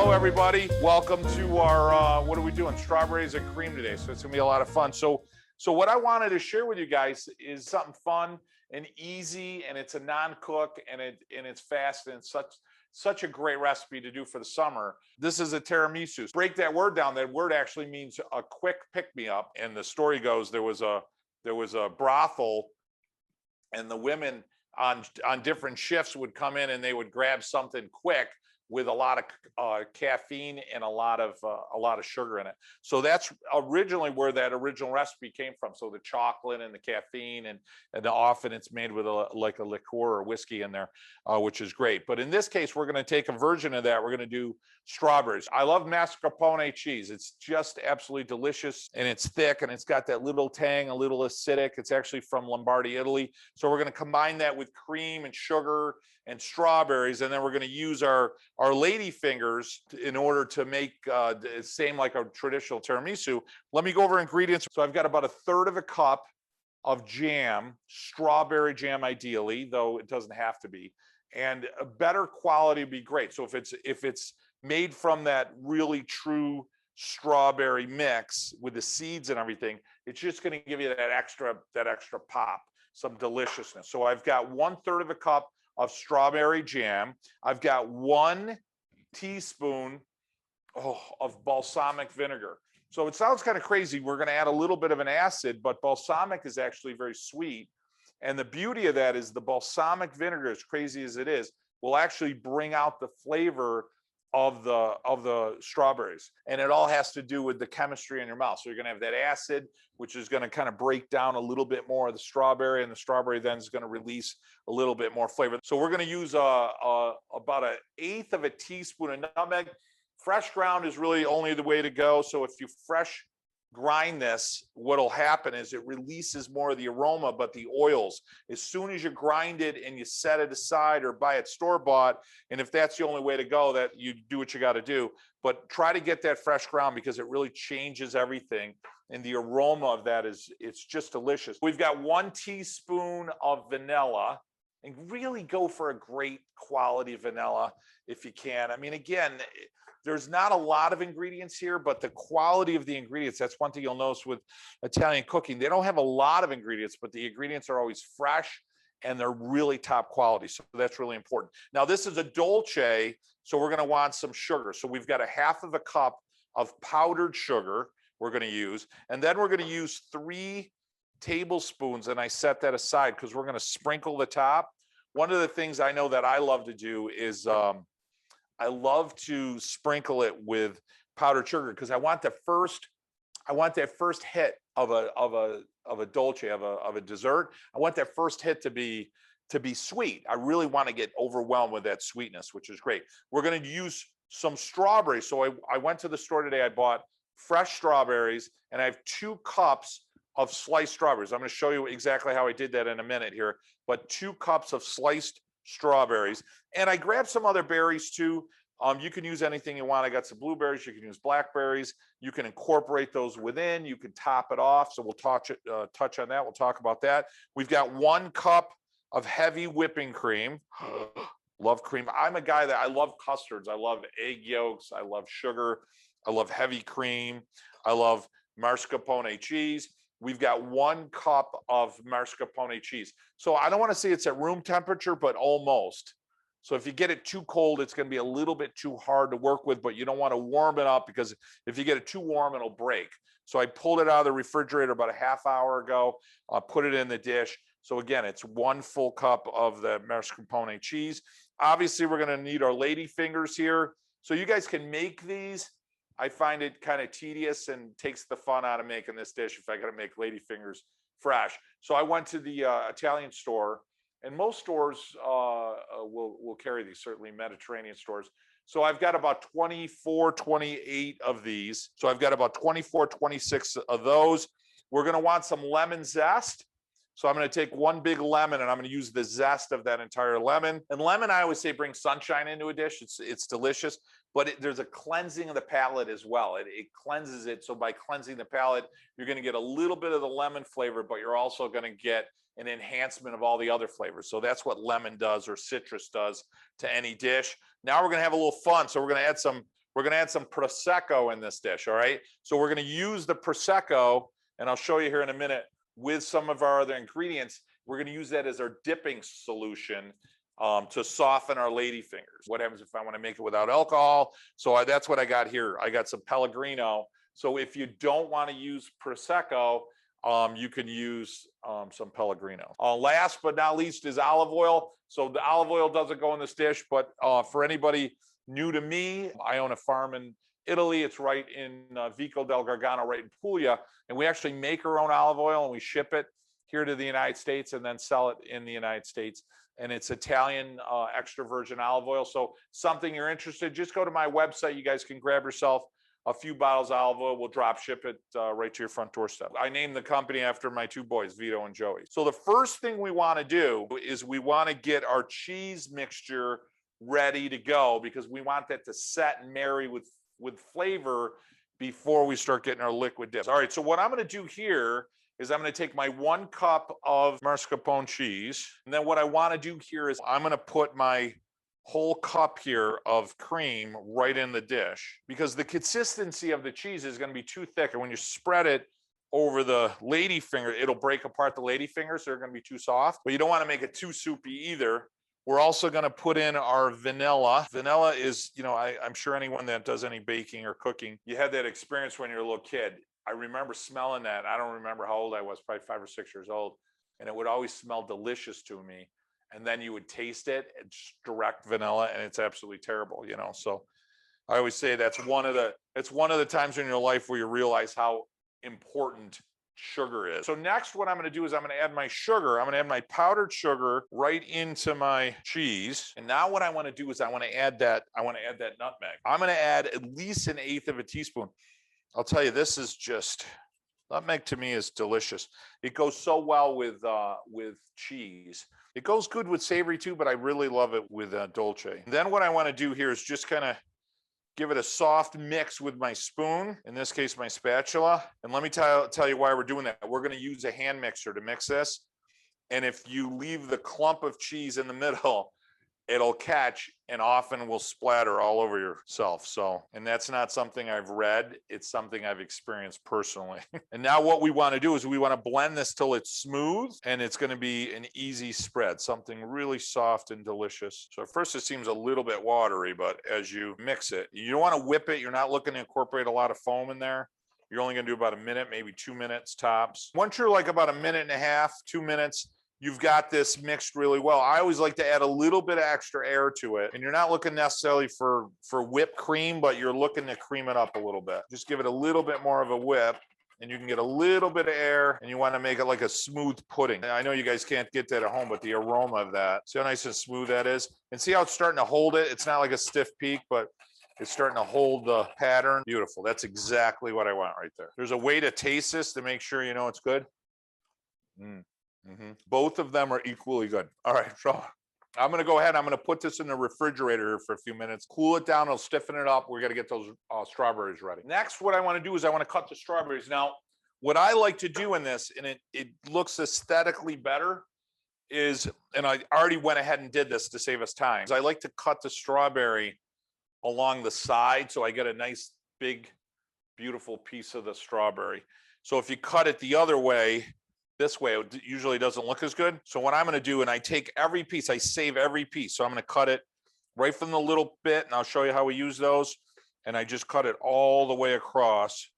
Hello, everybody. Welcome to our, what are we doing? Strawberries and cream today. So it's gonna be a lot of fun. So what I wanted to share with you guys is something fun and easy, and it's a non-cook, and it's fast, and it's such a great recipe to do for the summer. This is a tiramisu. Break that word down. That word actually means a quick pick-me-up. And the story goes, there was a brothel, and the women on different shifts would come in and they would grab something quick with a lot of caffeine and a lot of sugar in it. So that's originally where that original recipe came from. So the chocolate and the caffeine, and often it's made with like a liqueur or whiskey in there, which is great. But in this case, we're going to take a version of that. We're going to do strawberries. I love mascarpone cheese. It's just absolutely delicious, and it's thick, and it's got that little tang, a little acidic. It's actually from Lombardy, Italy. So we're going to combine that with cream and sugar and strawberries, and then we're going to use our lady fingers in order to make the same like a traditional tiramisu. Let me go over ingredients. So I've got about 1/3 cup of jam, strawberry jam ideally, though it doesn't have to be, and a better quality would be great. So if it's made from that really true strawberry mix with the seeds and everything, it's just going to give you that extra pop, some deliciousness. So I've got 1/3 cup of strawberry jam. I've got 1 teaspoon of balsamic vinegar. So it sounds kind of crazy. We're going to add a little bit of an acid, but balsamic is actually very sweet. And the beauty of that is the balsamic vinegar, as crazy as it is, will actually bring out the flavor of the strawberries. And it all has to do with the chemistry in your mouth. So you're going to have that acid, which is going to kind of break down a little bit more of the strawberry, and the strawberry then is going to release a little bit more flavor. So we're going to use about 1/8 of a teaspoon of nutmeg. Fresh ground is really only the way to go. So if you fresh grind this, what'll happen is it releases more of the aroma, but the oils, as soon as you grind it and you set it aside or buy it store-bought, and if that's the only way to go, that you do what you got to do, but try to get that fresh ground because it really changes everything, and the aroma of that it's just delicious. We've got 1 teaspoon of vanilla, and really go for a great quality vanilla if you can. I mean, again, there's not a lot of ingredients here, but the quality of the ingredients, that's one thing you'll notice with Italian cooking. They don't have a lot of ingredients, but the ingredients are always fresh and they're really top quality. So that's really important. Now, this is a dolce, so we're going to want some sugar. So we've got 1/2 cup of powdered sugar we're going to use, and then we're going to use 3 tablespoons, and I set that aside because we're going to sprinkle the top. One of the things I know that I love to do is I love to sprinkle it with powdered sugar because I want that first hit of a dolce, of a dessert. I want that first hit to be sweet. I really want to get overwhelmed with that sweetness, which is great. We're going to use some strawberries. So I went to the store today. I bought fresh strawberries, and I have 2 cups of sliced strawberries. I'm going to show you exactly how I did that in a minute here, but 2 cups of sliced strawberries. And I grabbed some other berries too. You can use anything you want. I got some blueberries. You can use blackberries. You can incorporate those within. You can top it off. So we'll touch on that. We'll talk about that. We've got 1 cup of heavy whipping cream. Love cream. I'm a guy that I love custards. I love egg yolks. I love sugar. I love heavy cream. I love mascarpone cheese. We've got 1 cup of mascarpone cheese. So I don't want to say it's at room temperature, but almost. So if you get it too cold, it's going to be a little bit too hard to work with, but you don't want to warm it up because if you get it too warm, it'll break. So I pulled it out of the refrigerator about a half hour ago, put it in the dish. So again, it's 1 full cup of the mascarpone cheese. Obviously, we're going to need our lady fingers here. So you guys can make these. I find it kind of tedious and takes the fun out of making this dish if I got to make lady fingers fresh. So I went to the Italian store, and most stores will carry these, certainly Mediterranean stores. So I've got about 24, 28 of these. So I've got about 24, 26 of those. We're going to want some lemon zest. So I'm going to take 1 big lemon, and I'm going to use the zest of that entire lemon. And lemon, I always say, brings sunshine into a dish. It's delicious, but there's a cleansing of the palate as well. It cleanses it. So by cleansing the palate, you're going to get a little bit of the lemon flavor, but you're also going to get an enhancement of all the other flavors. So that's what lemon does, or citrus does, to any dish. Now we're going to have a little fun. So we're going to we're gonna add some Prosecco in this dish, all right? So we're gonna use the Prosecco, and I'll show you here in a minute, with some of our other ingredients. We're gonna use that as our dipping solution to soften our lady fingers. What happens if I wanna make it without alcohol? So that's what I got here. I got some Pellegrino. So if you don't wanna use Prosecco, you can use some Pellegrino. Last but not least is olive oil. So the olive oil doesn't go in this dish, but for anybody new to me, I own a farm in Italy. It's right in Vico del Gargano, right in Puglia. And we actually make our own olive oil and we ship it here to the United States and then sell it in the United States. And it's Italian extra virgin olive oil. So something you're interested, just go to my website. You guys can grab yourself a few bottles of olive oil. We'll drop ship it right to your front doorstep. I named the company after my two boys, Vito and Joey. So the first thing we want to do is we want to get our cheese mixture ready to go, because we want that to set and marry with flavor before we start getting our liquid dips. All right, so what I'm going to do here is I'm going to take my 1 cup of mascarpone cheese. And then what I want to do here is I'm going to put my whole cup here of cream right in the dish, because the consistency of the cheese is going to be too thick. And when you spread it over the lady finger, it'll break apart the lady fingers. So they're going to be too soft, but you don't want to make it too soupy either. We're also going to put in our vanilla. Vanilla is, you know, I'm sure anyone that does any baking or cooking, you had that experience when you're a little kid. I remember smelling that. I don't remember how old I was, probably 5 or 6 years old. And it would always smell delicious to me. And then you would taste it, it's direct vanilla, and it's absolutely terrible, you know? So I always say it's one of the times in your life where you realize how important sugar is. So next, what I'm going to do is I'm going to add my sugar. I'm going to add my powdered sugar right into my cheese. And now what I want to do is I want to add that nutmeg. I'm going to add at least 1/8 of a teaspoon. I'll tell you, this is just, nutmeg to me is delicious. It goes so well with cheese. It goes good with savory too, but I really love it with dolce. And then what I want to do here is just kind of give it a soft mix with my spoon, in this case, my spatula. And let me tell you why we're doing that. We're going to use a hand mixer to mix this. And if you leave the clump of cheese in the middle, it'll catch and often will splatter all over yourself. So, and that's not something I've read. It's something I've experienced personally. And now what we want to do is we want to blend this till it's smooth, and it's going to be an easy spread, something really soft and delicious. So at first it seems a little bit watery, but as you mix it, you don't want to whip it. You're not looking to incorporate a lot of foam in there. You're only going to do about a minute, maybe 2 minutes tops. Once you're like about 1.5 minutes, 2 minutes, you've got this mixed really well. I always like to add a little bit of extra air to it. And you're not looking necessarily for whipped cream, but you're looking to cream it up a little bit. Just give it a little bit more of a whip, and you can get a little bit of air, and you want to make it like a smooth pudding. I know you guys can't get that at home, but the aroma of that, see how nice and smooth that is? And see how it's starting to hold it? It's not like a stiff peak, but it's starting to hold the pattern. Beautiful. That's exactly what I want right there. There's a way to taste this to make sure you know it's good. Both of them are equally good. All right, so I'm going to go ahead. I'm going to put this in the refrigerator for a few minutes, cool it down. It'll stiffen it up. We're going to get those strawberries ready. Next, what I want to do is I want to cut the strawberries. Now, what I like to do in this, and it looks aesthetically better, is, and I already went ahead and did this to save us time, is I like to cut the strawberry along the side so I get a nice, big, beautiful piece of the strawberry. So if you cut it the other way, this way, it usually doesn't look as good. So what I'm going to do, and I take every piece, I save every piece. So I'm going to cut it right from the little bit, and I'll show you how we use those. And I just cut it all the way across.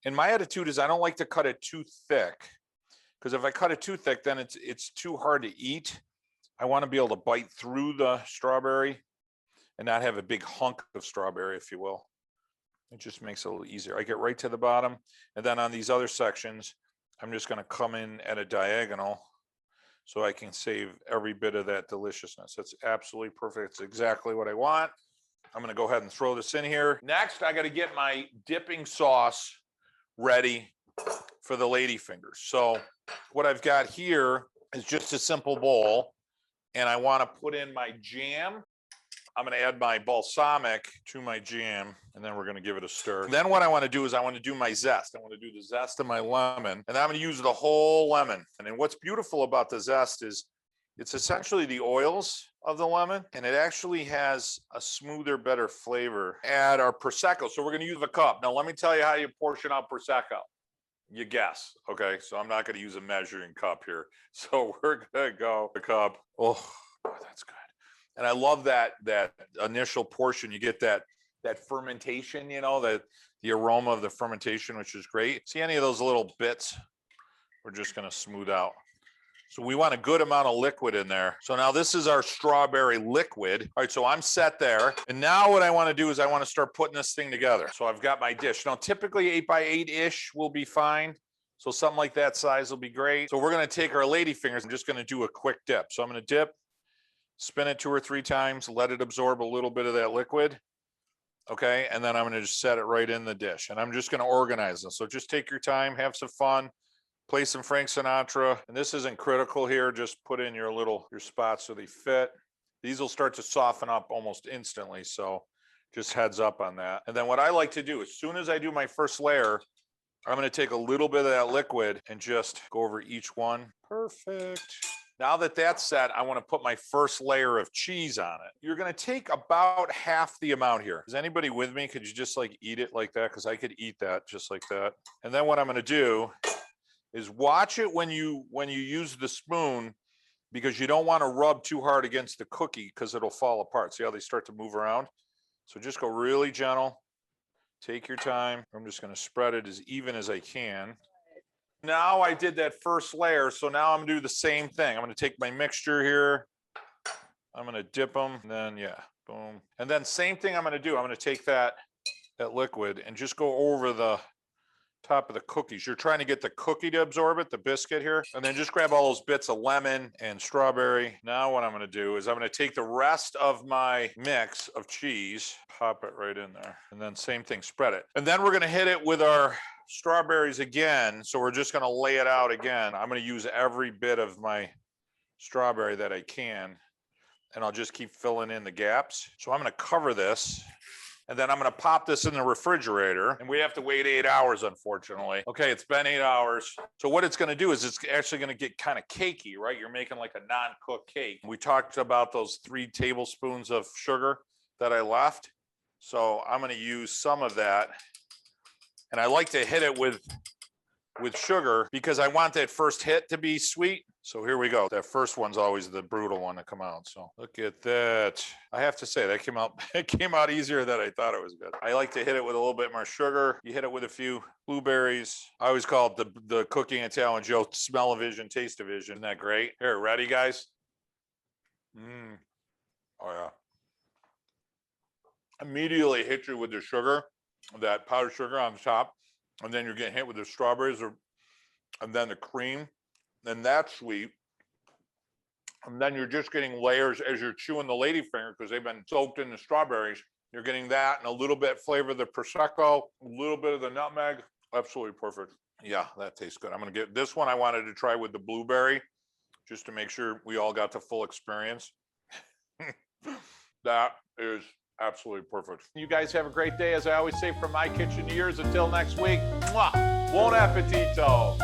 And my attitude is I don't like to cut it too thick, because if I cut it too thick, then it's too hard to eat. I want to be able to bite through the strawberry and not have a big hunk of strawberry, if you will. It just makes it a little easier. I get right to the bottom, and then on these other sections, I'm just going to come in at a diagonal so I can save every bit of that deliciousness. That's absolutely perfect. It's exactly what I want. I'm going to go ahead and throw this in here. Next, I got to get my dipping sauce ready for the lady fingers. So what I've got here is just a simple bowl, and I want to put in my jam. I'm going to add my balsamic to my jam, and then we're going to give it a stir. Then what I want to do is I want to do my zest. I want to do the zest of my lemon, and I'm going to use the whole lemon. And then what's beautiful about the zest is It's essentially the oils of the lemon, and it actually has a smoother, better flavor. Add our Prosecco. So we're going to use a cup. Now, let me tell you how you portion out Prosecco. You guess, okay? So I'm not going to use a measuring cup here. So we're going to go a cup. Oh, boy, that's good. And I love that initial portion. You get that fermentation, you know, the aroma of the fermentation, which is great. See any of those little bits? We're just going to smooth out. So we want a good amount of liquid in there. So now this is our strawberry liquid. All right, so I'm set there. And now what I want to do is I want to start putting this thing together. So I've got my dish. Now typically 8 by 8-ish will be fine. So something like that size will be great. So we're going to take our lady fingers. I'm just going to do a quick dip. So I'm going to dip, spin it 2 or 3 times, let it absorb a little bit of that liquid. Okay, and then I'm going to just set it right in the dish. And I'm just going to organize this. So just take your time, have some fun. Play some Frank Sinatra, and this isn't critical here. Just put in your spots so they fit. These will start to soften up almost instantly, so just heads up on that. And then what I like to do, as soon as I do my first layer, I'm gonna take a little bit of that liquid and just go over each one. Perfect. Now that that's set, I wanna put my first layer of cheese on it. You're gonna take about half the amount here. Is anybody with me? Could you just like eat it like that? Because I could eat that just like that. And then what I'm gonna do is watch it when you use the spoon, because you don't want to rub too hard against the cookie because it'll fall apart. See how they start to move around? So just go really gentle. Take your time. I'm just going to spread it as even as I can. Now I did that first layer, so now I'm going to do the same thing. I'm going to take my mixture here. I'm going to dip them, and then yeah, boom. And then same thing I'm going to do. I'm going to take that liquid and just go over the top of the cookies. You're trying to get the cookie to absorb it, the biscuit here, and then just grab all those bits of lemon and strawberry. Now what I'm going to do is I'm going to take the rest of my mix of cheese, pop it right in there, and then same thing, spread it. And then we're going to hit it with our strawberries again. So we're just going to lay it out again. I'm going to use every bit of my strawberry that I can, and I'll just keep filling in the gaps. So I'm going to cover this. And then I'm going to pop this in the refrigerator, and we have to wait 8 hours, unfortunately. Okay, it's been 8 hours. So what it's going to do is it's actually going to get kind of cakey, right? You're making like a non-cooked cake. We talked about those 3 tablespoons of sugar that I left. So I'm going to use some of that. And I like to hit it with sugar because I want that first hit to be sweet. So here we go. That first one's always the brutal one to come out. So look at that. I have to say that it came out easier than I thought it was good. I like to hit it with a little bit more sugar. You hit it with a few blueberries. I always call it the cooking and talent Joe smell-o-vision, taste-o-vision. Isn't that great? Here, ready guys? Oh yeah. Immediately hit you with the sugar, that powdered sugar on the top. And then you're getting hit with the strawberries and then the cream. And that's sweet. And then you're just getting layers as you're chewing the ladyfinger because they've been soaked in the strawberries. You're getting that and a little bit flavor of the Prosecco, a little bit of the nutmeg. Absolutely perfect. Yeah, that tastes good. I'm going to get this one. I wanted to try with the blueberry just to make sure we all got the full experience. That is absolutely perfect. You guys have a great day. As I always say, from my kitchen to yours, until next week, mwah, buon appetito.